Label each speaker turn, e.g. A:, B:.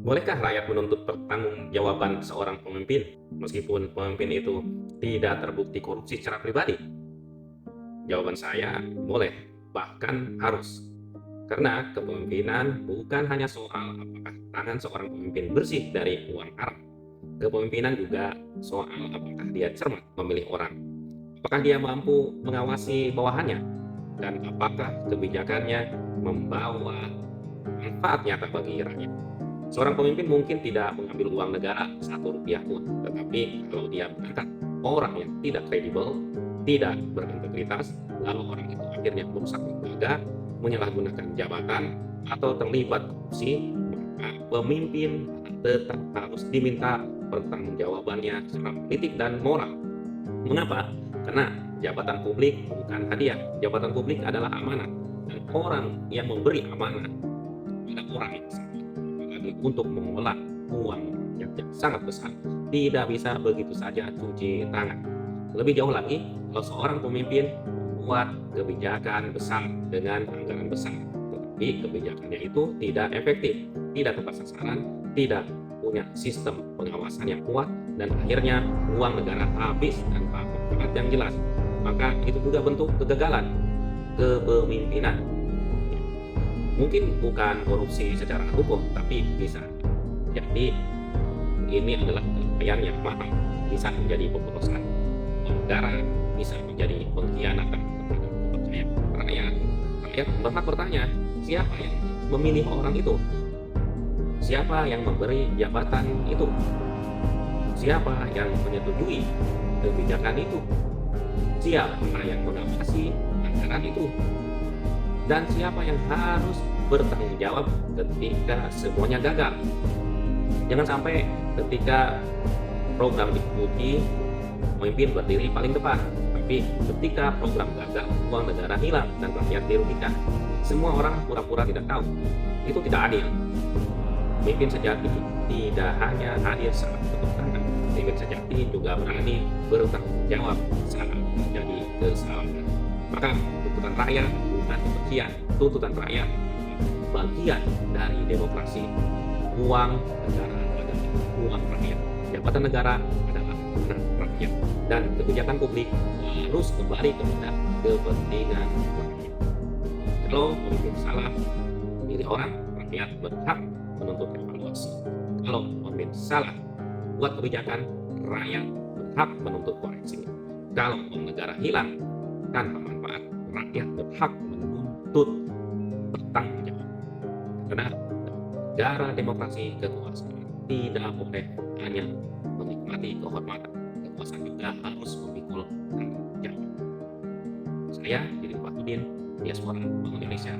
A: Bolehkah rakyat menuntut pertanggungjawaban seorang pemimpin, meskipun pemimpin itu tidak terbukti korupsi secara pribadi? Jawaban saya, boleh, bahkan harus. Karena kepemimpinan bukan hanya soal apakah tangan seorang pemimpin bersih dari uang haram. Kepemimpinan juga soal apakah dia cermat memilih orang, apakah dia mampu mengawasi bawahannya, dan apakah kebijakannya membawa manfaat nyata bagi rakyat. Seorang pemimpin mungkin tidak mengambil uang negara satu rupiah pun, tetapi kalau dia mengangkat orang yang tidak kredibel, tidak berintegritas, lalu orang itu akhirnya merusak lembaga, menyalahgunakan jabatan, atau terlibat korupsi, maka pemimpin tetap harus diminta pertanggungjawabannya secara politik dan moral. Mengapa? Karena jabatan publik bukan hadiah, jabatan publik adalah amanah, dan orang yang memberi amanah kepada orang yang salah, apalagi untuk mengelola uang yang sangat besar, tidak bisa begitu saja cuci tangan. Lebih jauh lagi, kalau seorang pemimpin membuat kebijakan besar dengan anggaran besar, tetapi kebijakannya itu tidak efektif, tidak tepat sasaran, tidak punya sistem pengawasan yang kuat, dan akhirnya uang negara habis tanpa manfaat yang jelas, maka itu juga bentuk kegagalan kepemimpinan. Mungkin bukan korupsi secara hukum, tapi bisa jadi ini adalah kelalaian yang mahal, bisa menjadi pemborosan negara, bisa menjadi pengkhianatan terhadap kepercayaan rakyat. Rakyat berhak bertanya, siapa yang memilih orang itu? Siapa yang memberi jabatan itu? Siapa yang menyetujui kebijakan itu? Siapa yang mengawasi anggaran itu? Dan siapa yang harus bertanggung jawab ketika semuanya gagal? Jangan sampai ketika program dipuji, pemimpin berdiri paling depan, tapi ketika program gagal, uang negara hilang dan rakyat dirugikan. Semua orang pura-pura tidak tahu. Itu tidak adil. Pemimpin sejati tidak hanya hadir saat tepuk tangan, pemimpin sejati juga berani bertanggung jawab saat terjadi kesalahan. Maka tuntutan rakyat bukan kebencian, tuntutan rakyat bagian dari demokrasi. Uang negara adalah uang rakyat, jabatan negara adalah amanah rakyat, dan kebijakan publik harus kembali kepada kepentingan rakyat. Kalau pemimpin salah, pilih orang, rakyat berhak menuntut evaluasi. Kalau pemimpin salah, buat kebijakan, rakyat berhak menuntut koreksi. Kalau uang negara hilang tanpa manfaat, rakyat berhak menuntut bertanggung jawab. Karena negara demokrasi, kekuasaan tidak boleh hanya menikmati kehormatan, kekuasaan juga harus memikul tanggung jawab. Saya Didin Fatudin, Diaspora Bank Indonesia.